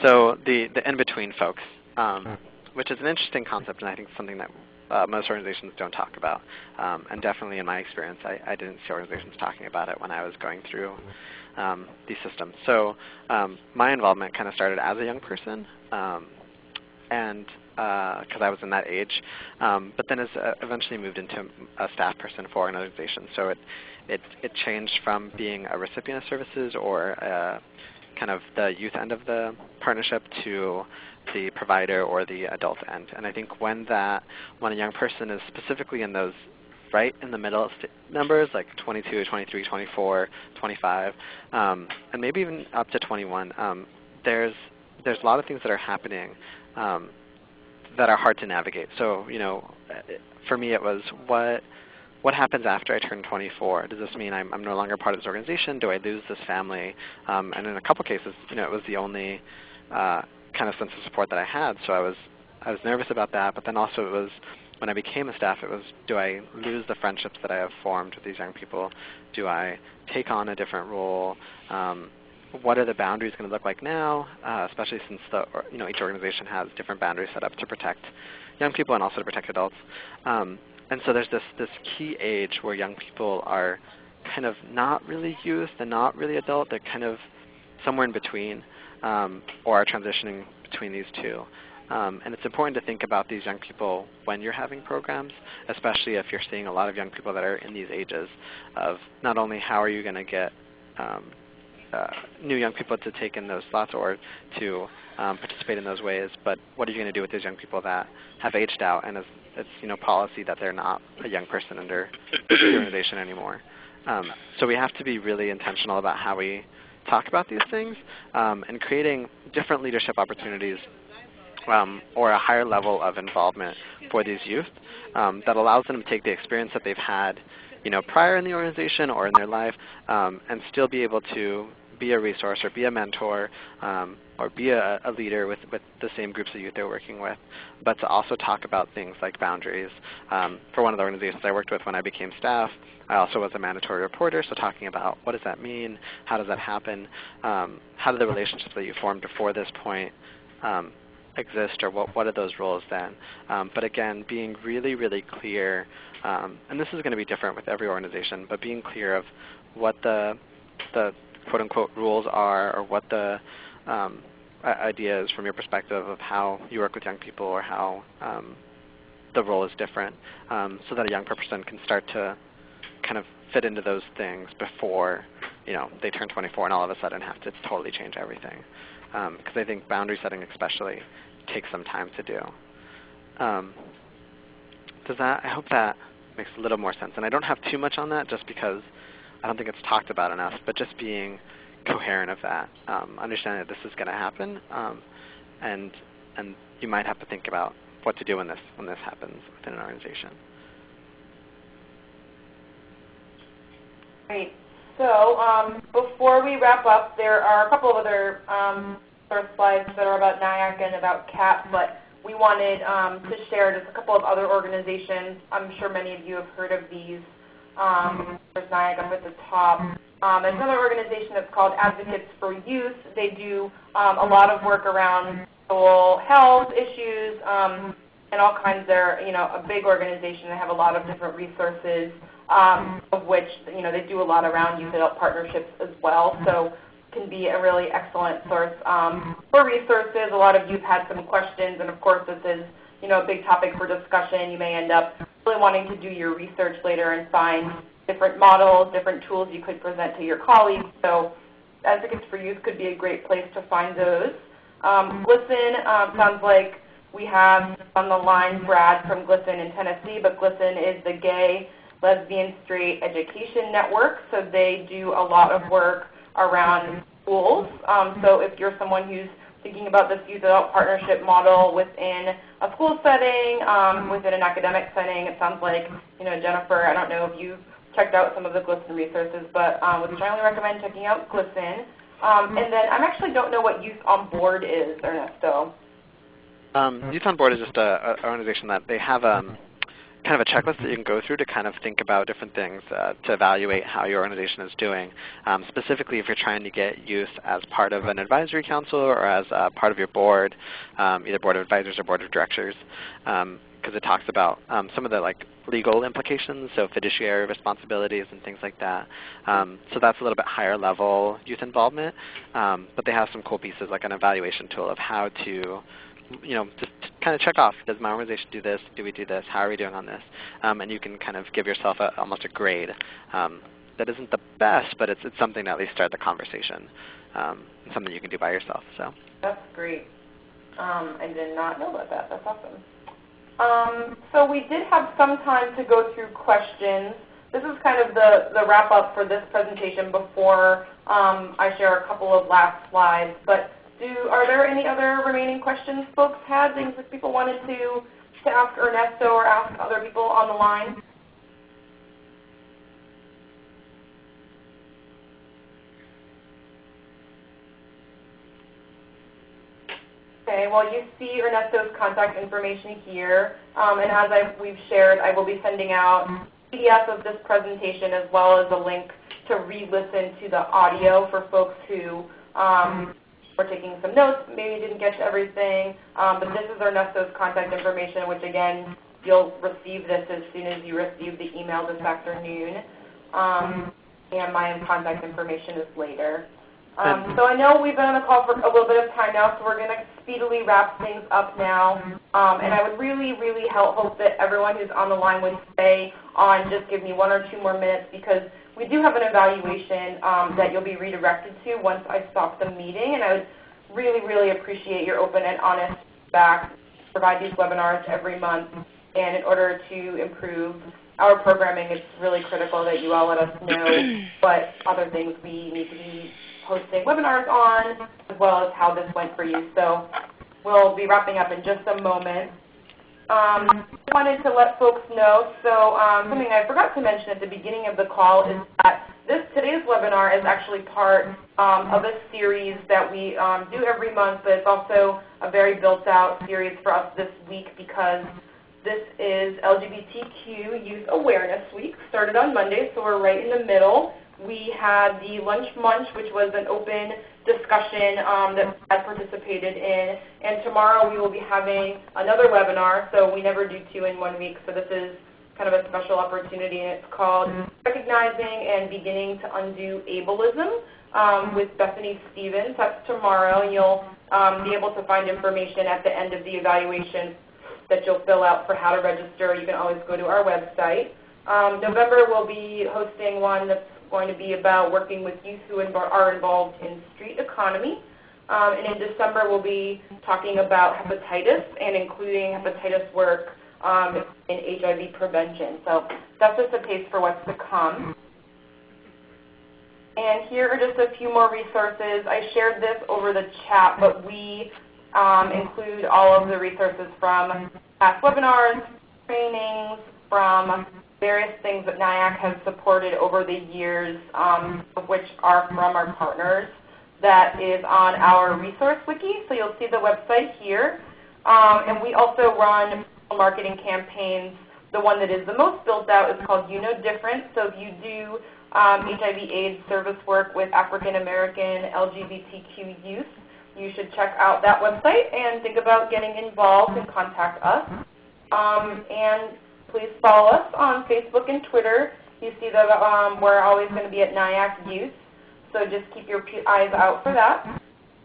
Speaker 2: So the in-between folks, which is an interesting concept, and I think something that most organizations don't talk about. And definitely in my experience, I didn't see organizations talking about it when I was going through these systems. So my involvement kind of started as a young person, and because I was in that age, but then eventually moved into a staff person for an organization. So it changed from being a recipient of services or kind of the youth end of the partnership to the provider or the adult end. And I think when a young person is specifically in those right in the middle numbers, like 22, 23, 24, 25, and maybe even up to 21, there's a lot of things that are happening that are hard to navigate. So, for me it was what happens after I turn 24? Does this mean I'm no longer part of this organization? Do I lose this family? And in a couple cases, it was the only kind of sense of support that I had. So I was nervous about that. But then also it was when I became a staff, it was, do I lose the friendships that I have formed with these young people? Do I take on a different role? What are the boundaries going to look like now? Especially since each organization has different boundaries set up to protect young people and also to protect adults. And so there's this key age where young people are kind of not really youth and not really adult. They're kind of somewhere in between or are transitioning between these two. And it's important to think about these young people when you're having programs, especially if you're seeing a lot of young people that are in these ages of not only how are you going to get new young people to take in those slots or to participate in those ways, but what are you going to do with those young people that have aged out and it's policy that they're not a young person under the organization anymore. So we have to be really intentional about how we talk about these things and creating different leadership opportunities or a higher level of involvement for these youth that allows them to take the experience that they've had prior in the organization or in their life and still be able to be a resource or be a mentor or be a leader with the same groups of youth they're working with, but to also talk about things like boundaries. For one of the organizations I worked with when I became staff, I also was a mandatory reporter, so talking about what does that mean, how does that happen, how do the relationships that you formed before this point exist, or what are those roles then? But again, being really, really clear, and this is going to be different with every organization, but being clear of what the quote-unquote rules are or what the idea is from your perspective of how you work with young people or how the role is different so that a young person can start to kind of fit into those things before they turn 24 and all of a sudden have to totally change everything. Because I think boundary setting especially takes some time to do. I hope that makes a little more sense. And I don't have too much on that just because I don't think it's talked about enough, but just being coherent of that, understanding that this is going to happen, and you might have to think about what to do when this happens within an organization.
Speaker 1: Great. So before we wrap up, there are a couple of other sort of slides that are about NIAC and about CAP, but we wanted to share just a couple of other organizations. I'm sure many of you have heard of these. There's NIAC up at the top. There's another organization that's called Advocates for Youth. They do a lot of work around mental health issues and all kinds. They're a big organization. They have a lot of different resources, of which they do a lot around youth adult partnerships as well. So can be a really excellent source for resources. A lot of youth had some questions, and of course this is a big topic for discussion. You may end up really wanting to do your research later and find different models, different tools you could present to your colleagues. So Advocates for Youth could be a great place to find those. GLSEN sounds like we have on the line Brad from GLSEN in Tennessee, but GLSEN is the Gay, Lesbian, Straight Education Network, so they do a lot of work around schools. So if you're someone who's thinking about this youth adult partnership model within a school setting, within an academic setting, it sounds like, Jennifer, I don't know if you've checked out some of the GLSEN resources, but would strongly recommend checking out GLSEN. And then I actually don't know what Youth on Board is, Ernesto.
Speaker 2: Youth on Board is just an organization that they have kind of a checklist that you can go through to kind of think about different things to evaluate how your organization is doing. Specifically, if you're trying to get youth as part of an advisory council or as part of your board, either board of advisors or board of directors, because it talks about some of the legal implications, so fiduciary responsibilities and things like that. So that's a little bit higher level youth involvement, but they have some cool pieces like an evaluation tool of how to just kind of check off, does my organization do this? Do we do this? How are we doing on this? And you can kind of give yourself almost a grade. That isn't the best, but it's something to at least start the conversation, something you can do by yourself. So
Speaker 1: that's great. I did not know about that. That's awesome. So we did have some time to go through questions. This is kind of the wrap-up for this presentation before I share a couple of last slides. But are there any other remaining questions folks had, things that people wanted to ask Ernesto or ask other people on the line? Okay, well you see Ernesto's contact information here, and as we've shared, I will be sending out a PDF of this presentation as well as a link to re-listen to the audio for folks who we're taking some notes, maybe didn't get to everything, but this is Ernesto's contact information, which again, you'll receive this as soon as you receive the email this afternoon, and my contact information is later. So I know we've been on the call for a little bit of time now, so we're going to speedily wrap things up now, and I would really, really hope that everyone who's on the line would stay on, just give me 1 or 2 more minutes, because we do have an evaluation that you'll be redirected to once I stop the meeting, and I would really, really appreciate your open and honest feedback. Provide these webinars every month, and in order to improve our programming, it's really critical that you all let us know what other things we need to be hosting webinars on, as well as how this went for you. So we'll be wrapping up in just a moment. I wanted to let folks know, so something I forgot to mention at the beginning of the call is that today's webinar is actually part of a series that we do every month, but it's also a very built-out series for us this week because this is LGBTQ Youth Awareness Week. Started on Monday, so we're right in the middle. We had the Lunch Munch, which was an open discussion that I participated in, and tomorrow we will be having another webinar, so we never do 2 in 1 week, so this is kind of a special opportunity, and it's called Recognizing and Beginning to Undo Ableism with Bethany Stevens. That's tomorrow, and you'll be able to find information at the end of the evaluation that you'll fill out for how to register. You can always go to our website. November we'll be hosting one that's going to be about working with youth who are involved in street economy. And in December we'll be talking about hepatitis and including hepatitis work in HIV prevention. So that's just a taste for what's to come. And here are just a few more resources. I shared this over the chat, but we include all of the resources from past webinars, trainings, from various things that NIAC has supported over the years, of which are from our partners. That is on our resource wiki, so you'll see the website here. And we also run marketing campaigns. The one that is the most built out is called You Know Different. So if you do HIV/AIDS service work with African American LGBTQ youth, you should check out that website and think about getting involved and contact us. And please follow us on Facebook and Twitter. You see that we're always going to be at NIAC Youth, so just keep your eyes out for that.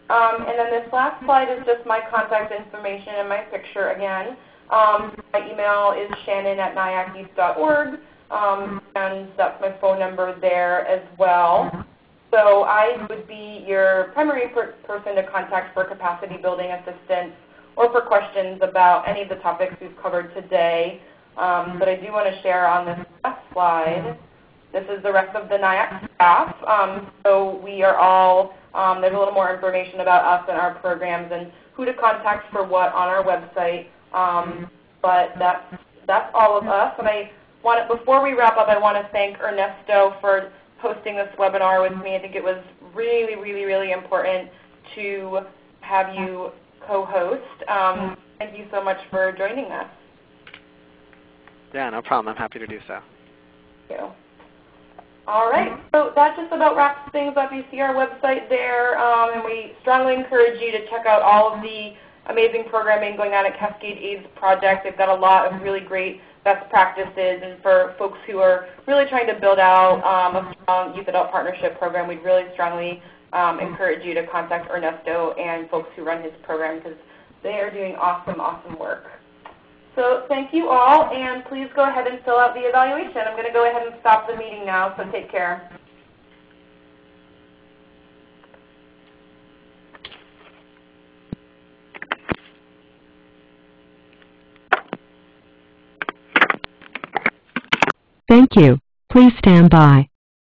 Speaker 1: And then this last slide is just my contact information and my picture again. My email is shannon@nyaceast.org, and that's my phone number there as well. So I would be your primary person to contact for capacity building assistance or for questions about any of the topics we've covered today. But I do want to share on this last slide. This is the rest of the NIAC staff. So we are all, there's a little more information about us and our programs and who to contact for what on our website. But that's all of us. And before we wrap up, I want to thank Ernesto for hosting this webinar with me. I think it was really, really, really important to have you co-host. Thank you so much for joining us.
Speaker 2: Yeah, no problem. I'm happy to do so.
Speaker 1: Thank you. All right, so that just about wraps things up. You see our website there, and we strongly encourage you to check out all of the amazing programming going on at Cascade AIDS Project. They've got a lot of really great best practices, and for folks who are really trying to build out a strong youth-adult partnership program, we'd really strongly encourage you to contact Ernesto and folks who run his program because they are doing awesome, awesome work. So thank you all, and please go ahead and fill out the evaluation. I'm going to go ahead and stop the meeting now, so take care.
Speaker 3: Thank you. Please stand by.